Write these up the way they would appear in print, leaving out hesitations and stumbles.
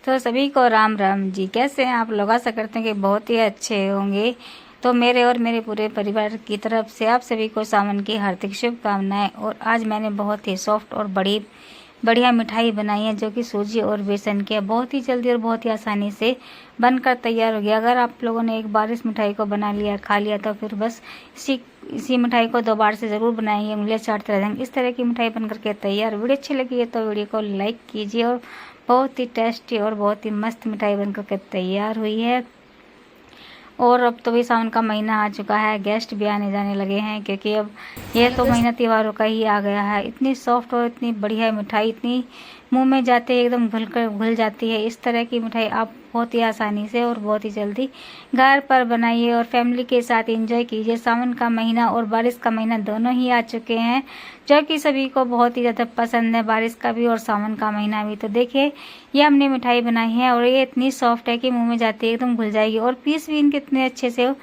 तो सभी को राम राम जी। कैसे हैं आप लोग? आशा करते हैं कि बहुत ही अच्छे होंगे। तो मेरे और मेरे पूरे परिवार की तरफ से आप सभी को सावन की हार्दिक शुभकामनाएं। और आज मैंने बहुत ही सॉफ्ट और बढ़िया मिठाई बनाई है, जो कि सूजी और बेसन की है। बहुत ही जल्दी और बहुत ही आसानी से बनकर तैयार हो गया। अगर आप लोगों ने एक बार इस मिठाई को बना लिया, खा लिया, तो फिर बस इसी मिठाई को 2 बार से ज़रूर बनाइए, उंगलियां चाटते रह जाएंगे। इस तरह की मिठाई बनकर के तैयार। वीडियो अच्छी लगी है तो वीडियो को लाइक कीजिए। और बहुत ही टेस्टी और बहुत ही मस्त मिठाई बनकर के तैयार हुई है। और अब तो भी सावन का महीना आ चुका है, गेस्ट भी आने जाने लगे हैं, क्योंकि अब यह तो महीना त्योहारों का ही आ गया है। इतनी सॉफ्ट और इतनी बढ़िया मिठाई, इतनी मुंह में जाते ही एकदम घुल जाती है। इस तरह की मिठाई आप बहुत ही आसानी से और बहुत ही जल्दी घर पर बनाइए और फैमिली के साथ एंजॉय कीजिए। सावन का महीना और बारिश का महीना दोनों ही आ चुके हैं, जो कि सभी को बहुत ही ज़्यादा पसंद है, बारिश का भी और सावन का महीना भी। तो देखिए, ये हमने मिठाई बनाई है और ये इतनी सॉफ्ट है कि मुंह में जाते ही एकदम घुल जाएगी। और पीस भी इनके इतने अच्छे से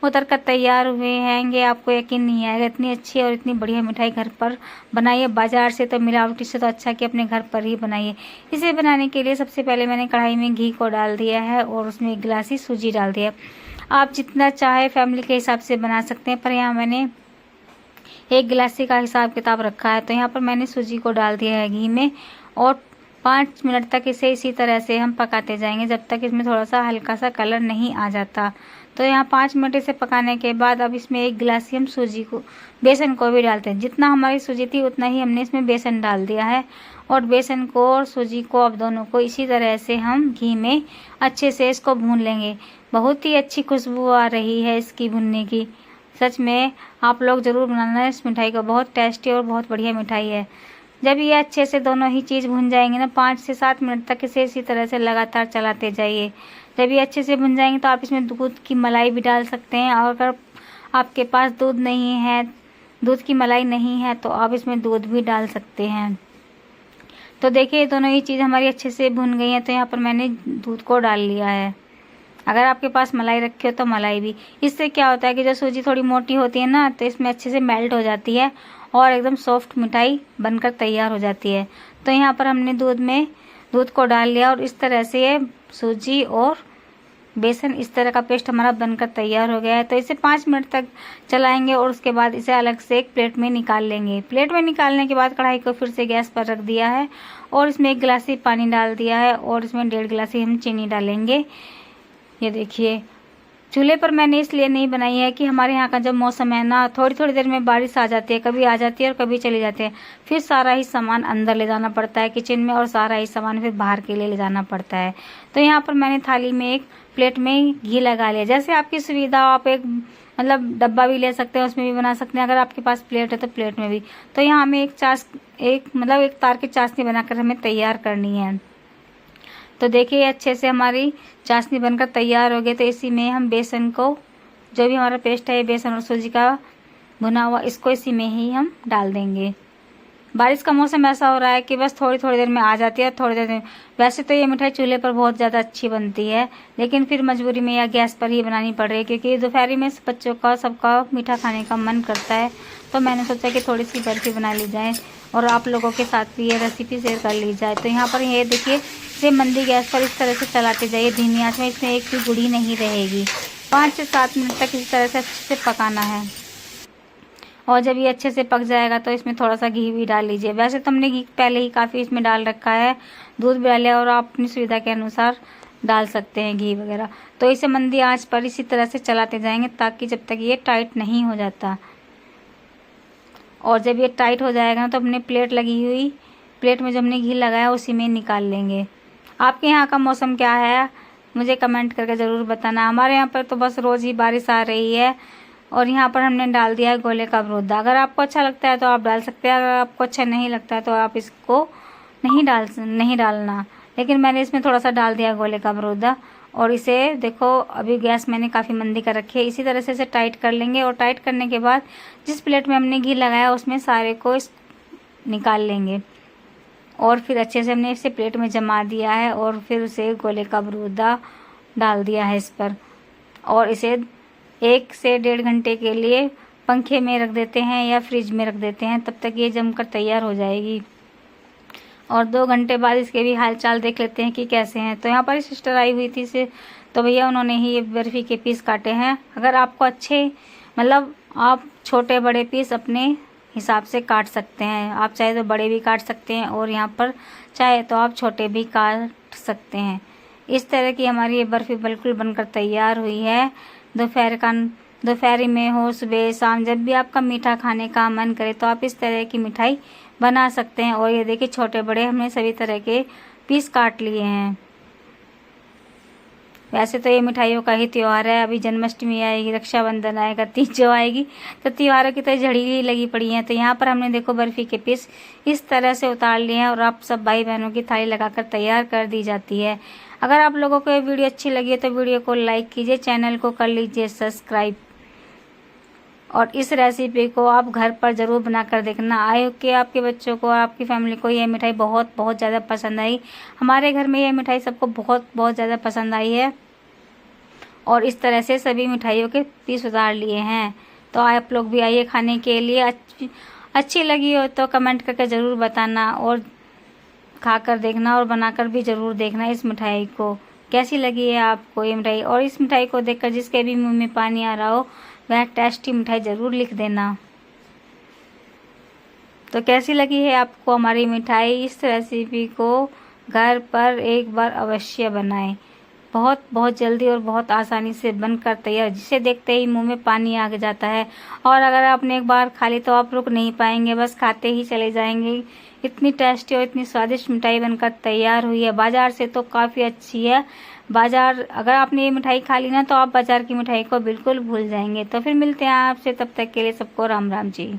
उतर कर तैयार हुए हैंगे, आपको यकीन नहीं आएगा। इतनी अच्छी और इतनी बढ़िया मिठाई घर पर बनाइए। बाजार से तो मिलावटी से तो अच्छा कि अपने घर पर ही बनाइए। इसे बनाने के लिए सबसे पहले मैंने कढ़ाई में घी को डाल दिया है और उसमें 1 गिलास ही सूजी डाल दिया। आप जितना चाहे फैमिली के हिसाब से बना सकते हैं, पर यहाँ मैंने 1 गिलास का हिसाब किताब रखा है। तो यहाँ पर मैंने सूजी को डाल दिया है घी में और 5 मिनट तक इसे इसी तरह से हम पकाते जाएंगे, जब तक इसमें थोड़ा सा हल्का सा कलर नहीं आ जाता। तो यहाँ 5 मिनट इसे पकाने के बाद अब इसमें 1 गिलास ही हम बेसन को भी डालते हैं। जितना हमारी सूजी थी उतना ही हमने इसमें बेसन डाल दिया है। और बेसन को और सूजी को, अब दोनों को इसी तरह से हम घी में अच्छे से इसको भून लेंगे। बहुत ही अच्छी खुशबू आ रही है इसकी भुनने की। सच में आप लोग ज़रूर बनाना इस मिठाई को, बहुत टेस्टी और बहुत बढ़िया मिठाई है। जब ये अच्छे से दोनों ही चीज़ भुन जाएंगे ना, 5 से 7 मिनट तक इसे इसी तरह से लगातार चलाते जाइए। जब ये अच्छे से भुन जाएंगे तो आप इसमें दूध की मलाई भी डाल सकते हैं। और अगर आपके पास दूध नहीं है, दूध की मलाई नहीं है, तो आप इसमें दूध भी डाल सकते हैं। तो देखिए, दोनों ही चीज़ हमारी अच्छे से भुन गई हैं। तो यहाँ पर मैंने दूध को डाल लिया है। अगर आपके पास मलाई रखी हो तो मलाई भी। इससे क्या होता है कि जो सूजी थोड़ी मोटी होती है ना, तो इसमें अच्छे से मेल्ट हो जाती है और एकदम सॉफ्ट मिठाई बनकर तैयार हो जाती है। तो यहाँ पर हमने दूध को डाल लिया और इस तरह से ये सूजी और बेसन, इस तरह का पेस्ट हमारा बनकर तैयार हो गया है। तो इसे 5 मिनट तक चलाएंगे और उसके बाद इसे अलग से एक प्लेट में निकाल लेंगे। प्लेट में निकालने के बाद कढ़ाई को फिर से गैस पर रख दिया है और इसमें 1 गिलास ही पानी डाल दिया है और इसमें 1.5 गिलास ही हम चीनी डालेंगे। ये देखिए, चूल्हे पर मैंने इसलिए नहीं बनाई है कि हमारे यहाँ का जब मौसम है ना, थोड़ी थोड़ी देर में बारिश आ जाती है, कभी आ जाती है और कभी चली जाती है। फिर सारा ही सामान अंदर ले जाना पड़ता है किचन में और सारा ही सामान फिर बाहर के लिए ले जाना पड़ता है। तो यहाँ पर मैंने थाली में एक प्लेट में घी लगा लिया। जैसे आपकी सुविधा हो, आप एक डब्बा भी ले सकते हैं, उसमें भी बना सकते हैं। अगर आपके पास प्लेट है तो प्लेट में भी। तो यहाँ हमें एक तार की चाशनी बनाकर हमें तैयार करनी है। तो देखिए, अच्छे से हमारी चाशनी बनकर तैयार हो गई। तो इसी में हम बेसन को, जो भी हमारा पेस्ट है, बेसन और सूजी का भुना हुआ, इसको इसी में ही हम डाल देंगे। बारिश का मौसम ऐसा हो रहा है कि बस थोड़ी थोड़ी देर में आ जाती है, थोड़ी देर में। वैसे तो ये मिठाई चूल्हे पर बहुत ज़्यादा अच्छी बनती है, लेकिन फिर मजबूरी में या गैस पर ही बनानी पड़ रही है, क्योंकि दोपहर में बच्चों का सबका मीठा खाने का मन करता है। तो मैंने सोचा कि थोड़ी सी बर्फी बना ली जाए और आप लोगों के साथ भी ये रेसिपी शेयर कर ली जाए। तो यहाँ पर ये देखिए, इसे मंदी गैस पर इस तरह से चलाते जाइए, धीमी आंच में। इसमें एक भी गुड़ी नहीं रहेगी। 5 से 7 मिनट तक इस तरह से अच्छे से पकाना है। और जब ये अच्छे से पक जाएगा तो इसमें थोड़ा सा घी भी डाल लीजिए। वैसे तो हमने घी पहले ही काफ़ी इसमें डाल रखा है, दूध भी डाल लिया, और आप अपनी सुविधा के अनुसार डाल सकते हैं घी वगैरह। तो इसे मंदी आंच पर इसी तरह से चलाते जाएंगे, ताकि जब तक ये टाइट नहीं हो जाता। और जब ये टाइट हो जाएगा ना, तो अपने प्लेट में जो हमने घी लगाया उसी में निकाल लेंगे। आपके यहाँ का मौसम क्या है मुझे कमेंट करके ज़रूर बताना। हमारे यहाँ पर तो बस रोज़ ही बारिश आ रही है। और यहाँ पर हमने डाल दिया है गोले का बरूदा। अगर आपको अच्छा लगता है तो आप डाल सकते हैं, अगर आपको अच्छा नहीं लगता है तो आप इसको नहीं डालना। लेकिन मैंने इसमें थोड़ा सा डाल दिया गोले का बरूदा। और इसे देखो, अभी गैस मैंने काफ़ी मंदी कर रखी है। इसी तरह से इसे टाइट कर लेंगे और टाइट करने के बाद जिस प्लेट में हमने घी लगाया उसमें सारे को निकाल लेंगे। और फिर अच्छे से हमने इसे प्लेट में जमा दिया है और फिर उसे गोले का बरूदा डाल दिया है इस पर। और इसे 1 से 1.5 घंटे के लिए पंखे में रख देते हैं या फ्रिज में रख देते हैं, तब तक ये जमकर तैयार हो जाएगी। और 2 घंटे बाद इसके भी हाल चाल देख लेते हैं कि कैसे हैं। तो यहाँ पर सिस्टर आई हुई थी से, तो भैया उन्होंने ही ये बर्फ़ी के पीस काटे हैं। अगर आपको अच्छे मतलब आप छोटे बड़े पीस अपने हिसाब से काट सकते हैं, आप चाहे तो बड़े भी काट सकते हैं और यहाँ पर चाहे तो आप छोटे भी काट सकते हैं। इस तरह की हमारी ये बर्फ़ी बिल्कुल बनकर तैयार हुई है। दोपहर में हो, सुबह शाम, जब भी आपका मीठा खाने का मन करे तो आप इस तरह की मिठाई बना सकते हैं। और ये देखिए छोटे बड़े हमने सभी तरह के पीस काट लिए हैं। वैसे तो ये मिठाइयों का ही त्यौहार है। अभी जन्माष्टमी आएगी, रक्षाबंधन आएगा, तीज जो आएगी, तो त्योहारों की तो झड़ी ही लगी पड़ी है। तो यहाँ पर हमने देखो बर्फ़ी के पीस इस तरह से उतार लिए हैं और आप सब भाई बहनों की थाली लगाकर तैयार कर दी जाती है। अगर आप लोगों को ये वीडियो अच्छी लगी है तो वीडियो को लाइक कीजिए, चैनल को कर लीजिए सब्सक्राइब और इस रेसिपी को आप घर पर ज़रूर बनाकर देखना। आई होप कि आपके बच्चों को और आपकी फैमिली को ये मिठाई बहुत बहुत ज़्यादा पसंद आई। हमारे घर में ये मिठाई सबको बहुत बहुत ज़्यादा पसंद आई है और इस तरह से सभी मिठाइयों के पीस उतार लिए हैं। तो आप लोग भी आइए खाने के लिए। अच्छी लगी हो तो कमेंट करके ज़रूर बताना और खाकर देखना और बनाकर भी ज़रूर देखना इस मिठाई को कैसी लगी है आपको ये मिठाई। और इस मिठाई को देखकर जिसके भी मुंह में पानी आ रहा हो वह टेस्टी मिठाई ज़रूर लिख देना। तो कैसी लगी है आपको हमारी मिठाई? इस रेसिपी को घर पर एक बार अवश्य बनाएं। बहुत बहुत जल्दी और बहुत आसानी से बनकर तैयार, जिसे देखते ही मुंह में पानी आ जाता है। और अगर आपने एक बार खा ली तो आप रुक नहीं पाएंगे, बस खाते ही चले जाएंगे। इतनी टेस्टी और इतनी स्वादिष्ट मिठाई बनकर तैयार हुई है। बाजार से तो काफ़ी अच्छी है। अगर आपने ये मिठाई खा ली ना तो आप बाजार की मिठाई को बिल्कुल भूल जाएंगे। तो फिर मिलते हैं आपसे, तब तक के लिए सबको राम राम जी।